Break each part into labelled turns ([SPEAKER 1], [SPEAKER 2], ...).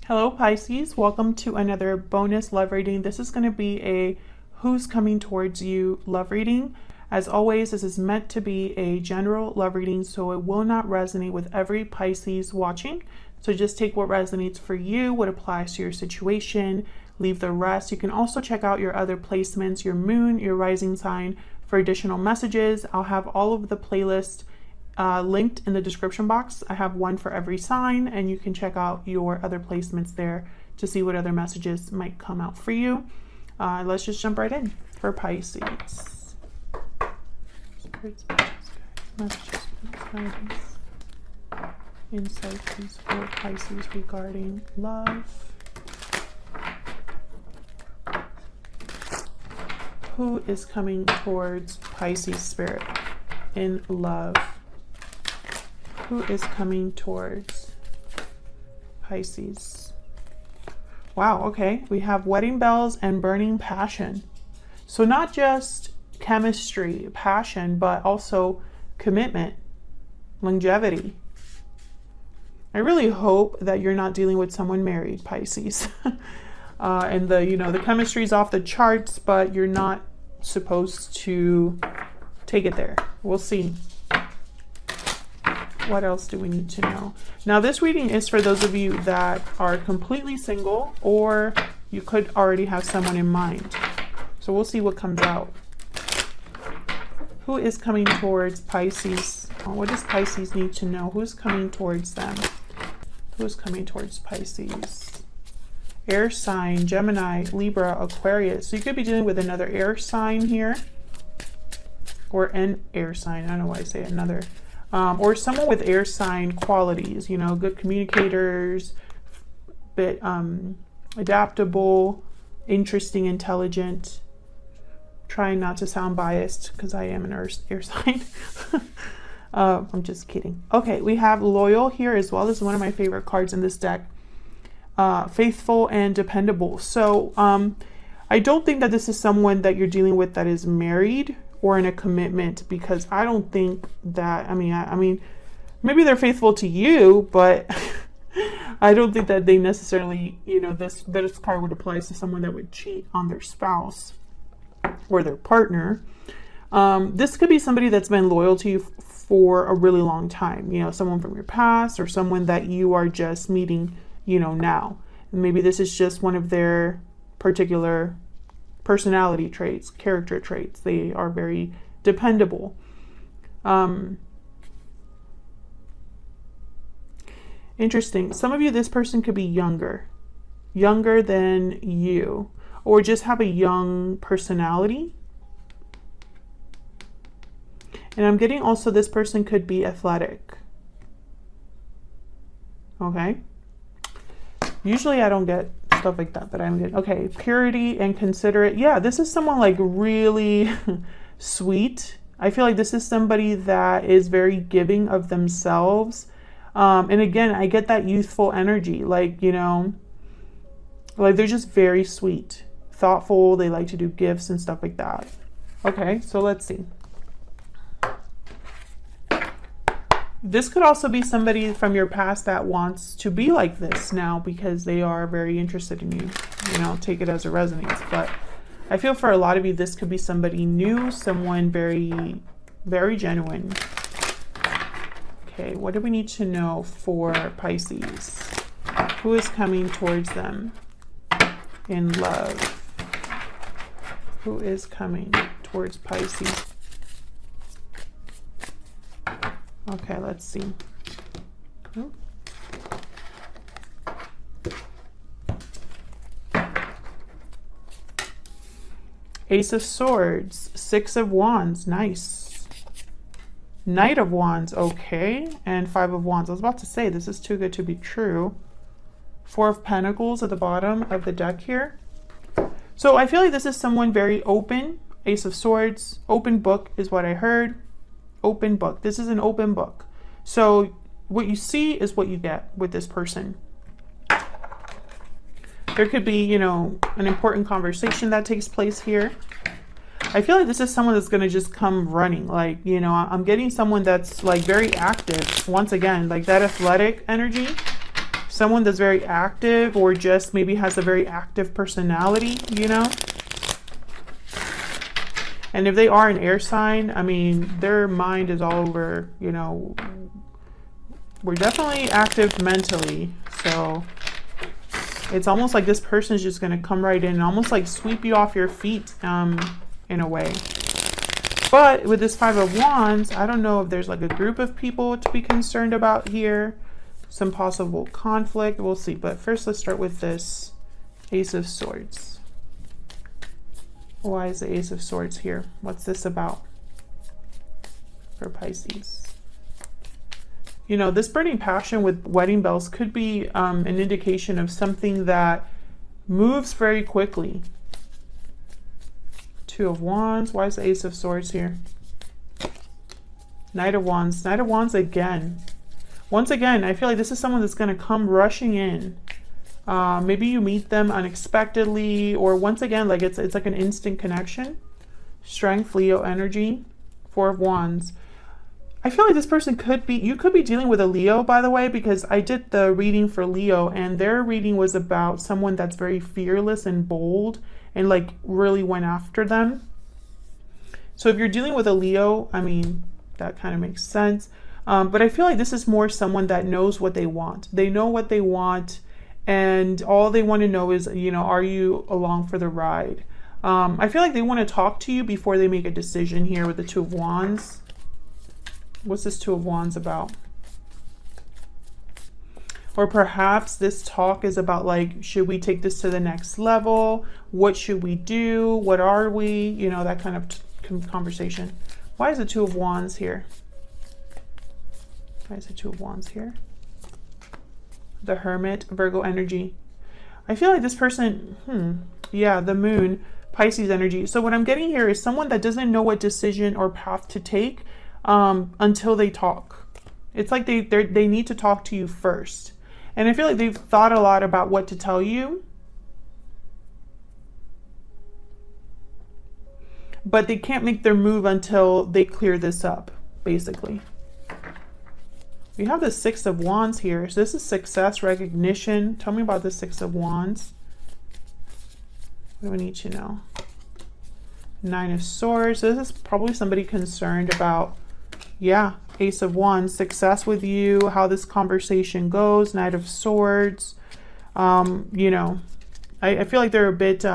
[SPEAKER 1] Hello Pisces, welcome to another bonus love reading. This is going to be a who's coming towards you love reading. As always, this is meant to be a general love reading, so it will not resonate with every Pisces watching. So just take what resonates for you, what applies to your situation, leave the rest. You can also check out your other placements, your moon, your rising sign for additional messages. I'll have all of the playlists linked in the description box. I have one for every sign, and you can check out your other placements there to see what other messages might come out for you. Let's just jump right in for Pisces. Spirits, messages, guidance, insights for Pisces regarding love. Who is coming towards Pisces spirit in love? Who is coming towards Pisces? Wow, okay. We have wedding bells and burning passion. So not just chemistry, passion, but also commitment, longevity. I really hope that you're not dealing with someone married, Pisces. And the chemistry is off the charts, but you're not supposed to take it there. We'll see. What else do we need to know? Now, this reading is for those of you that are completely single, or you could already have someone in mind. So we'll see what comes out. Who is coming towards Pisces? What does Pisces need to know? Who's coming towards them? Who is coming towards Pisces? Air sign, Gemini, Libra, Aquarius. So you could be dealing with another air sign here. Or an air sign. I don't know why I say another. Or someone with air sign qualities, good communicators, bit adaptable, interesting, intelligent. Trying not to sound biased because I am an air sign. I'm just kidding. Okay, we have loyal here as well. This is one of my favorite cards in this deck. Faithful and dependable. So I don't think that this is someone that you're dealing with that is married or in a commitment, because I don't think that, I mean, maybe they're faithful to you, but I don't think that they necessarily, this card would apply to someone that would cheat on their spouse or their partner. This could be somebody that's been loyal to you for a really long time, someone from your past or someone that you are just meeting, now. And maybe this is just one of their particular personality traits, character traits. They are very dependable. Interesting. Some of you, this person could be younger than you, or just have a young personality. And I'm getting also this person could be athletic. Okay. Usually I don't get stuff like that, but I'm good. Okay, purity and considerate. Yeah, this is someone like really sweet. I feel like this is somebody that is very giving of themselves. And again, I get that youthful energy, like they're just very sweet, thoughtful. They like to do gifts and stuff like that. Okay, so let's see. This could also be somebody from your past that wants to be like this now because they are very interested in you. Take it as it resonates. But I feel for a lot of you, this could be somebody new, someone very, very genuine. Okay, what do we need to know for Pisces? Who is coming towards them in love? Who is coming towards Pisces? Okay, let's see. Cool. Ace of Swords, Six of Wands, nice. Knight of Wands, okay, and Five of Wands. I was about to say, this is too good to be true. Four of Pentacles at the bottom of the deck here. So I feel like this is someone very open. Ace of Swords, open book is what I heard. Open book. This is an open book. So what you see is what you get with this person. There could be, an important conversation that takes place here. I feel like this is someone that's going to just come running. Like, I'm getting someone that's like very active. Once again, like that athletic energy. someone that's very active, or just maybe has a very active personality, you know. And if they are an air sign, I mean, their mind is all over, you know. We're definitely active mentally, so it's almost like this person is just going to come right in and almost like sweep you off your feet in a way. But with this Five of Wands, I don't know if there's like a group of people to be concerned about here. Some possible conflict. We'll see. But first, let's start with this Ace of Swords. Why is the Ace of Swords here? What's this about for Pisces? You know, this burning passion with wedding bells could be an indication of something that moves very quickly. Two of Wands. Why is the Ace of Swords here? Knight of Wands. Knight of Wands again. Once again, I feel like this is someone that's going to come rushing in. Maybe you meet them unexpectedly, or once again, like it's like an instant connection. Strength, Leo energy. Four of Wands. I feel like this person could be, you could be dealing with a Leo, by the way, because I did the reading for Leo, and their reading was about someone that's very fearless and bold and like really went after them. So if you're dealing with a Leo, I mean, that kind of makes sense. But I feel like this is more someone that knows what they want. They know what they want, and all they want to know is, you know, are you along for the ride? I feel like they want to talk to you before they make a decision here with the Two of Wands. What's this Two of Wands about? Or perhaps this talk is about like, should we take this to the next level? What should we do? What are we? You know, that kind of conversation. Why is the Two of Wands here? Why is the Two of Wands here? The Hermit, Virgo energy. I feel like this person, yeah, the Moon, Pisces energy. So what I'm getting here is someone that doesn't know what decision or path to take until they talk. It's like they need to talk to you first. And I feel like they've thought a lot about what to tell you, but they can't make their move until they clear this up, basically. We have the Six of Wands here. So this is success, recognition. Tell me about the Six of Wands. What do we need to know? Nine of Swords. So this is probably somebody concerned about, yeah, Ace of Wands, success with you, how this conversation goes. Knight of Swords. You know, I feel like they're a bit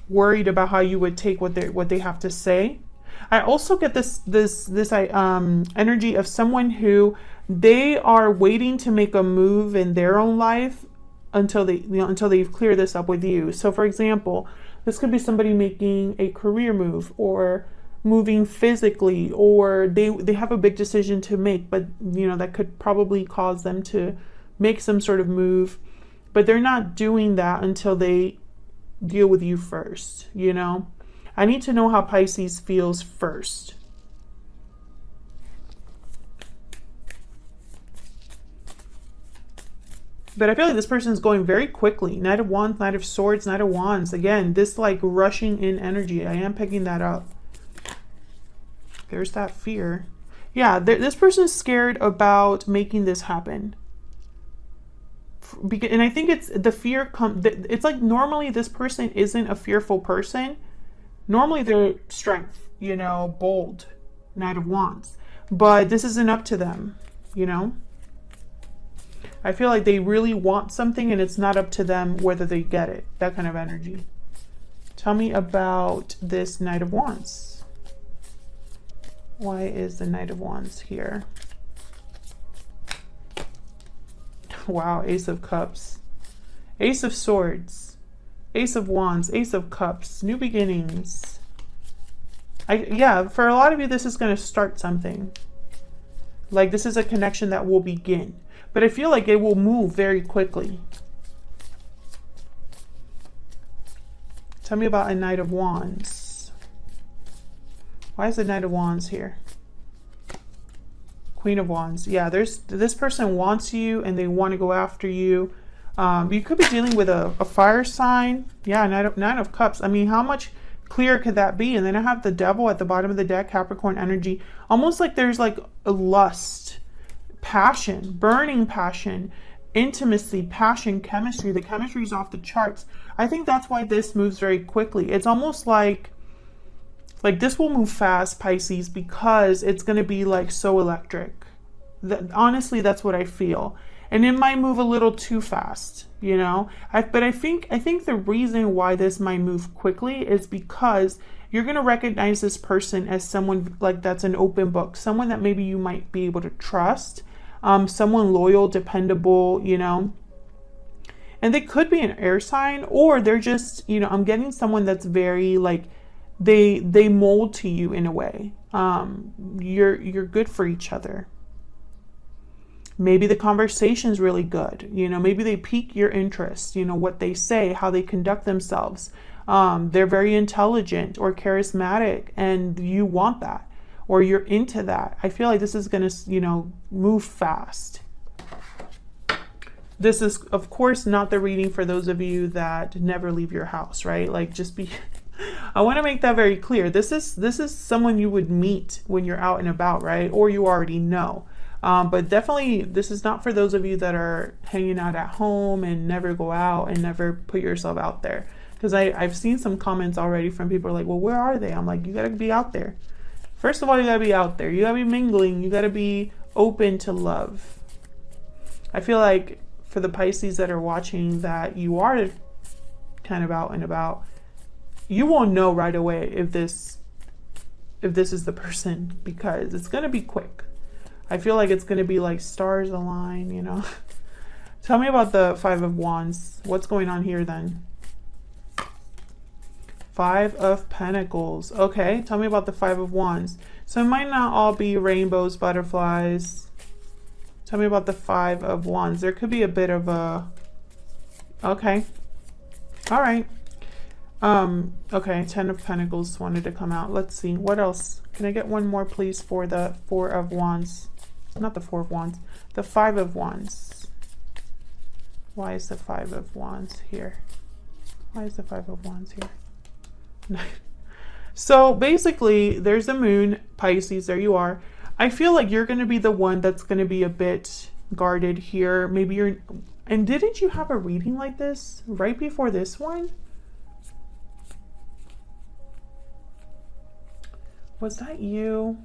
[SPEAKER 1] worried about how you would take what they have to say. I also get this energy of someone who they are waiting to make a move in their own life until they've cleared this up with you. So for example, this could be somebody making a career move, or moving physically, or they have a big decision to make, but you know, that could probably cause them to make some sort of move, but they're not doing that until they deal with you first, you know. I need to know how Pisces feels first. But I feel like this person is going very quickly. Knight of Wands, Knight of Swords, Knight of Wands. Again, this like rushing in energy. I am picking that up. There's that fear. Yeah, this person is scared about making this happen. And I think it's the fear. It's like normally this person isn't a fearful person. Normally they're strength, you know, bold, Knight of Wands. But this isn't up to them, you know. I feel like they really want something and it's not up to them whether they get it. That kind of energy. Tell me about this Knight of Wands. Why is the Knight of Wands here? Wow, Ace of Cups. Ace of Swords. Ace of Wands, Ace of Cups, new beginnings. Yeah, for a lot of you, this is going to start something. Like this is a connection that will begin. But I feel like it will move very quickly. Tell me about a Knight of Wands. Why is the Knight of Wands here? Queen of Wands. Yeah, this person wants you and they want to go after you. You could be dealing with a fire sign. Yeah, Nine of Cups. I mean, how much clearer could that be? And then I have the Devil at the bottom of the deck, Capricorn energy. Almost like there's like a lust, passion, burning passion. intimacy, passion, chemistry. The chemistry is off the charts. I think that's why this moves very quickly. It's almost like this will move fast, Pisces, because it's going to be like so electric. Honestly, that's what I feel. And it might move a little too fast, you know. But I think the reason why this might move quickly is because you're going to recognize this person as someone like that's an open book, someone that maybe you might be able to trust, someone loyal, dependable, you know. And they could be an air sign, or they're just, you know, I'm getting someone that's very like they mold to you in a way. You're good for each other. Maybe the conversation's really good. You know, maybe they pique your interest, you know, what they say, how they conduct themselves. They're very intelligent or charismatic, and you want that, or you're into that. I feel like this is going to, you know, move fast. This is, of course, not the reading for those of you that never leave your house, right? Like, just be, I want to make that very clear. This is someone you would meet when you're out and about, right? Or you already know. But definitely, this is not for those of you that are hanging out at home and never go out and never put yourself out there. Because I've seen some comments already from people like, well, where are they? I'm like, you got to be out there. First of all, you got to be out there. You got to be mingling. You got to be open to love. I feel like for the Pisces that are watching that you are kind of out and about, you won't know right away if this is the person, because it's going to be quick. I feel like it's going to be like stars align, you know. Tell me about the Five of Wands. What's going on here then? Five of Pentacles. Okay, tell me about the Five of Wands. So it might not all be rainbows, butterflies. Tell me about the Five of Wands. There could be a bit of a... Okay. All right. Okay, Ten of Pentacles wanted to come out. Let's see. What else? Can I get one more, please, for the Four of Wands? Not the Four of Wands. The Five of Wands. Why is the Five of Wands here? Why is the Five of Wands here? So basically, there's the moon, Pisces, there you are. I feel like you're going to be the one that's going to be a bit guarded here. Maybe you're... And didn't you have a reading like this right before this one? Was that you?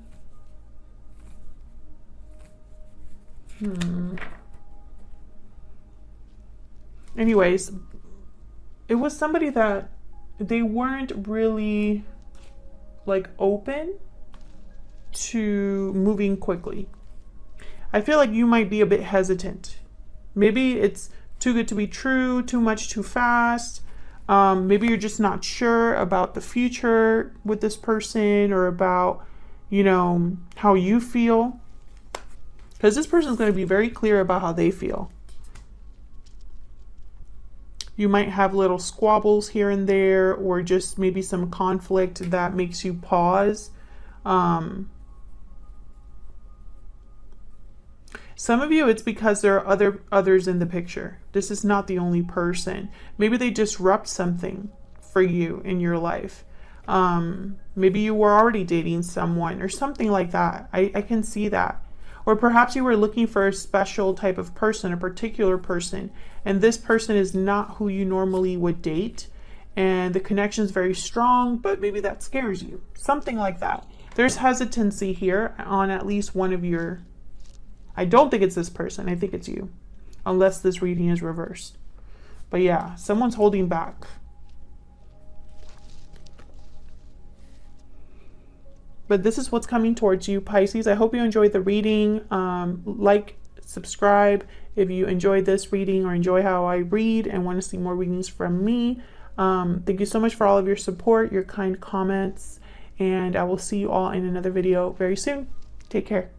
[SPEAKER 1] Anyways, it was somebody that they weren't really like open to moving quickly. I feel like you might be a bit hesitant. Maybe it's too good to be true, too much too fast. Maybe you're just not sure about the future with this person, or about, you know, how you feel. Because this person is going to be very clear about how they feel. You might have little squabbles here and there, or just maybe some conflict that makes you pause. Some of you, it's because there are others in the picture. This is not the only person. Maybe they disrupt something for you in your life. Maybe you were already dating someone or something like that. I can see that. Or perhaps you were looking for a special type of person, a particular person, and this person is not who you normally would date, and the connection is very strong, but maybe that scares you. Something like that. There's hesitancy here on at least one of your... I don't think it's this person. I think it's you, unless this reading is reversed. But yeah, someone's holding back. But this is what's coming towards you, Pisces. I hope you enjoyed the reading. Like, subscribe if you enjoyed this reading or enjoy how I read and want to see more readings from me. Thank you so much for all of your support, your kind comments, and I will see you all in another video very soon. Take care.